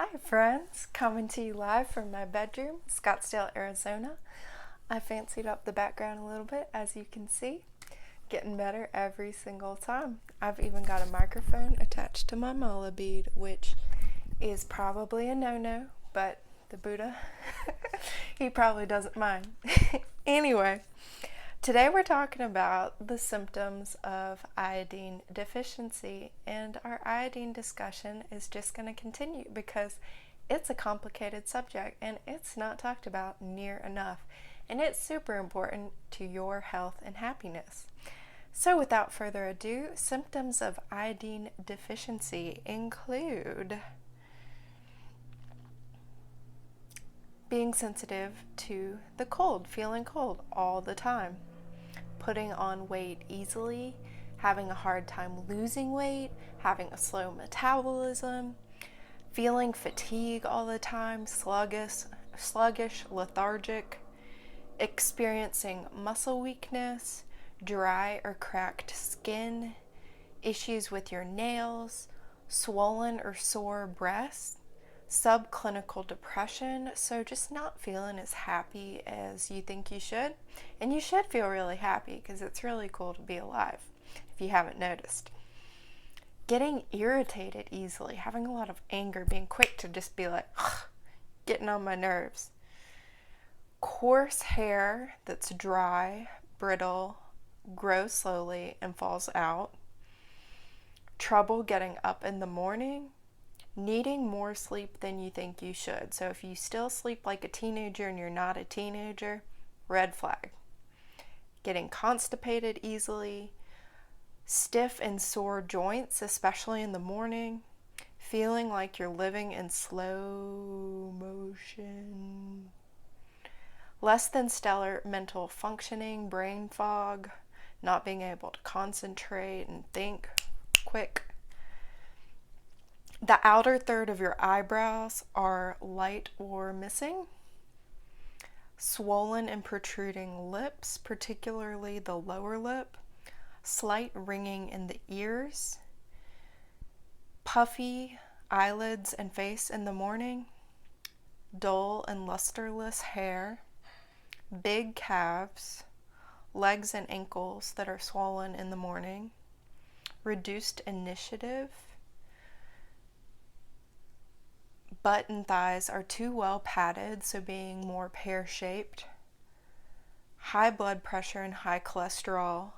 Hi friends, coming to you live from my bedroom, Scottsdale, Arizona. I fancied up the background a little bit, as you can see. Getting better every single time. I've even got a microphone attached to my mala bead, which is probably a no-no, but the Buddha, he probably doesn't mind. Anyway, today we're talking about the symptoms of iodine deficiency, and our iodine discussion is just going to continue because it's a complicated subject and it's not talked about near enough, and it's super important to your health and happiness. So without further ado, symptoms of iodine deficiency include being sensitive to the cold, feeling cold all the time, putting on weight easily, having a hard time losing weight, having a slow metabolism, feeling fatigue all the time, sluggish, lethargic, experiencing muscle weakness, dry or cracked skin, issues with your nails, swollen or sore breasts, subclinical depression, so just not feeling as happy as you think you should. And you should feel really happy because it's really cool to be alive, if you haven't noticed. Getting irritated easily, having a lot of anger, being quick to just be like, ugh, getting on my nerves. Coarse hair that's dry, brittle, grows slowly and falls out. Trouble getting up in the morning. Needing more sleep than you think you should. So if you still sleep like a teenager and you're not a teenager, red flag. Getting constipated easily, stiff and sore joints, especially in the morning, feeling like you're living in slow motion, less than stellar mental functioning, brain fog, not being able to concentrate and think quick. The outer third of your eyebrows are light or missing. Swollen and protruding lips, particularly the lower lip. Slight ringing in the ears. Puffy eyelids and face in the morning. Dull and lusterless hair. Big calves. Legs and ankles that are swollen in the morning. Reduced initiative. Butt and thighs are too well padded, so being more pear-shaped. High blood pressure and high cholesterol.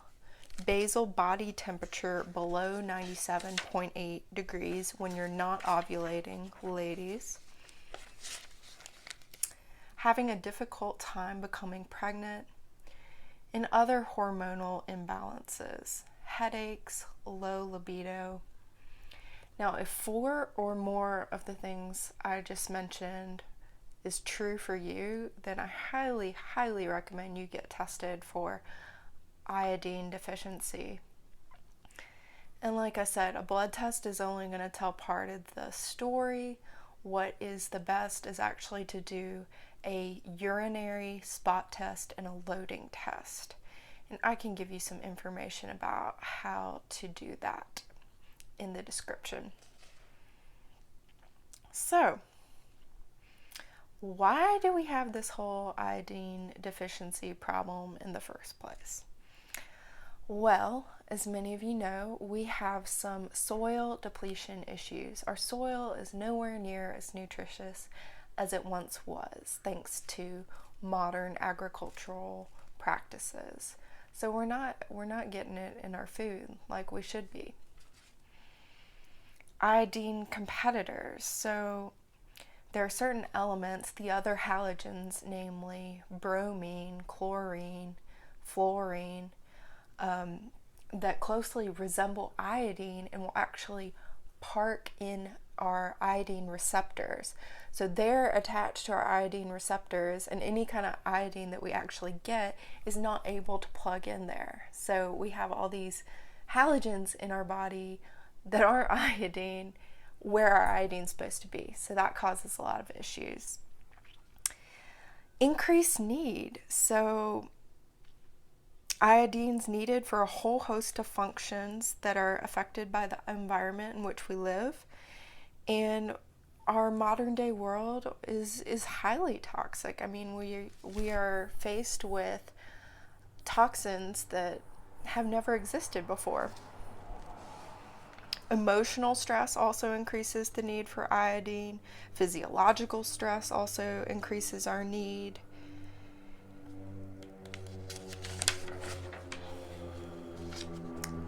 Basal body temperature below 97.8 degrees when you're not ovulating, ladies. Having a difficult time becoming pregnant. And other hormonal imbalances. Headaches, low libido. Now, if 4 or more of the things I just mentioned is true for you, then I highly, highly recommend you get tested for iodine deficiency. And like I said, a blood test is only going to tell part of the story. What is the best is actually to do a urinary spot test and a loading test. And I can give you some information about how to do that in the description. So, why do we have this whole iodine deficiency problem in the first place? Well, as many of you know, we have some soil depletion issues. Our soil is nowhere near as nutritious as it once was, thanks to modern agricultural practices. So we're not getting it in our food like we should be. Iodine competitors. So there are certain elements, the other halogens, namely bromine, chlorine, fluorine, that closely resemble iodine and will actually park in our iodine receptors. So they're attached to our iodine receptors, and any kind of iodine that we actually get is not able to plug in there. So we have all these halogens in our body that aren't iodine where our iodine is supposed to be. So that causes a lot of issues. Increased need. So iodine's needed for a whole host of functions that are affected by the environment in which we live. And our modern day world is highly toxic. I mean, we are faced with toxins that have never existed before. Emotional stress also increases the need for iodine. Physiological stress also increases our need.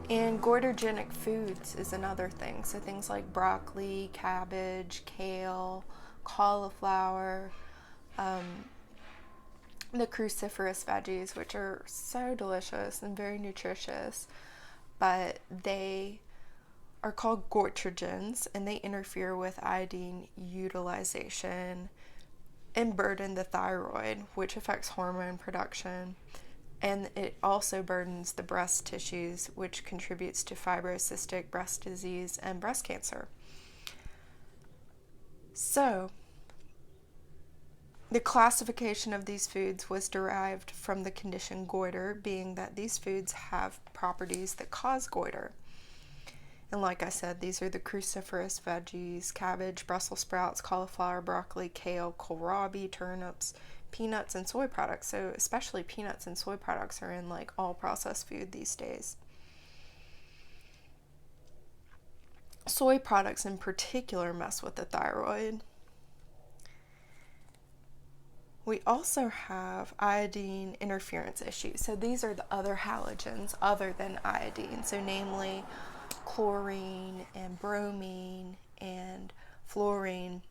And goitrogenic foods is another thing. So things like broccoli, cabbage, kale, cauliflower, the cruciferous veggies, which are so delicious and very nutritious, but they are called goitrogens, and they interfere with iodine utilization and burden the thyroid, which affects hormone production. And it also burdens the breast tissues, which contributes to fibrocystic breast disease and breast cancer. So, the classification of these foods was derived from the condition goiter, being that these foods have properties that cause goiter. And like I said, these are the cruciferous veggies: cabbage, Brussels sprouts, cauliflower, broccoli, kale, kohlrabi, turnips, peanuts, and soy products. So especially peanuts and soy products are in like all processed food these days. Soy products in particular mess with the thyroid. We also have iodine interference issues. So these are the other halogens other than iodine. So namely chlorine and bromine and fluorine.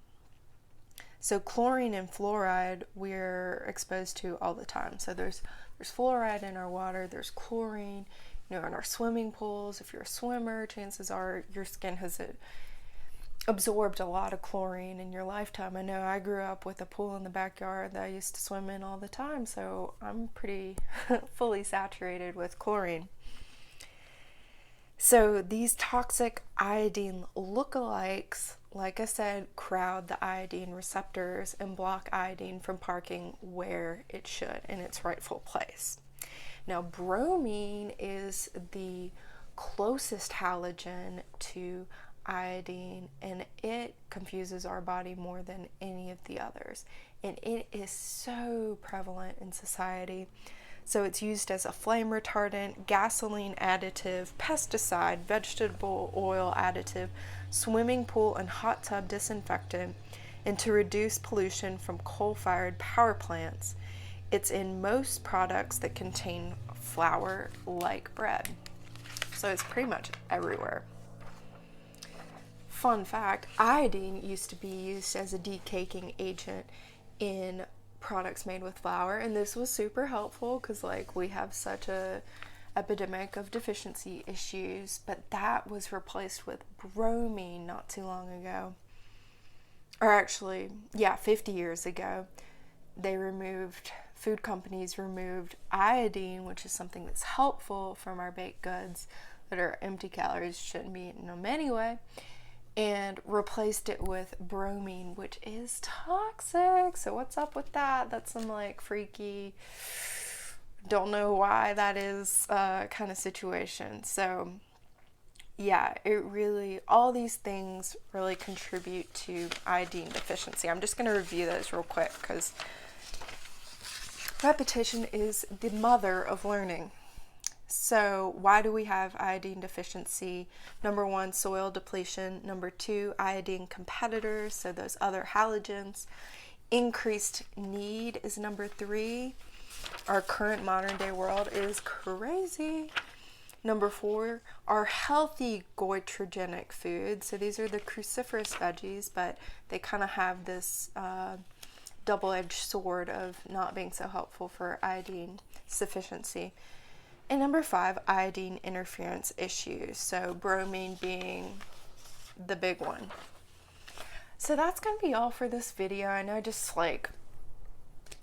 So chlorine and fluoride we're exposed to all the time. So there's fluoride in our water, there's chlorine, in our swimming pools. If you're a swimmer, chances are your skin has absorbed a lot of chlorine in your lifetime. I know I grew up with a pool in the backyard that I used to swim in all the time, so I'm pretty fully saturated with chlorine. So these toxic iodine lookalikes, like I said, crowd the iodine receptors and block iodine from parking where it should in its rightful place. Now, bromine is the closest halogen to iodine, and it confuses our body more than any of the others. And it is so prevalent in society. So it's used as a flame retardant, gasoline additive, pesticide, vegetable oil additive, swimming pool and hot tub disinfectant, and to reduce pollution from coal-fired power plants. It's in most products that contain flour like bread. So it's pretty much everywhere. Fun fact, iodine used to be used as a decaking agent in products made with flour, and this was super helpful because we have such a epidemic of deficiency issues, but that was replaced with bromine not too long ago. Or actually, 50 years ago. Food companies removed iodine, which is something that's helpful from our baked goods that are empty calories, shouldn't be eating them anyway, and replaced it with bromine, which is toxic. So what's up with that? That's some freaky, don't know why that is kind of situation. So all these things really contribute to iodine deficiency. I'm just going to review those real quick because repetition is the mother of learning. So why do we have iodine deficiency? Number 1, soil depletion. Number 2, iodine competitors, so those other halogens. Increased need is number 3. Our current modern day world is crazy. Number 4, our healthy goitrogenic foods. So these are the cruciferous veggies, but they kind of have this double-edged sword of not being so helpful for iodine sufficiency. And number 5, iodine interference issues. So bromine being the big one. So that's going to be all for this video. I know just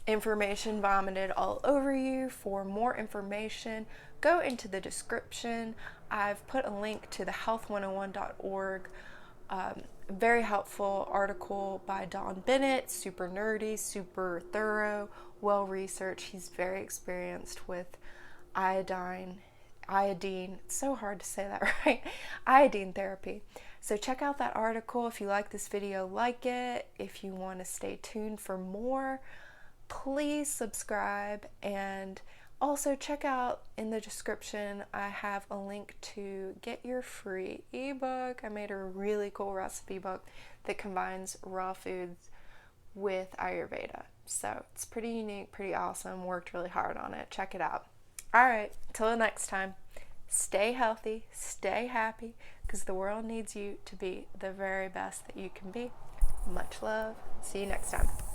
information vomited all over you. For more information, go into the description. I've put a link to the health101.org. Very helpful article by Don Bennett, super nerdy, super thorough, well researched. He's very experienced with iodine, it's so hard to say that right, iodine therapy. So check out that article. If you like this video, like it. If you want to stay tuned for more, please subscribe, and also check out in the description, I have a link to get your free ebook. I made a really cool recipe book that combines raw foods with Ayurveda. So it's pretty unique, pretty awesome. Worked really hard on it. Check it out. All right, till the next time, stay healthy, stay happy, because the world needs you to be the very best that you can be. Much love. See you next time.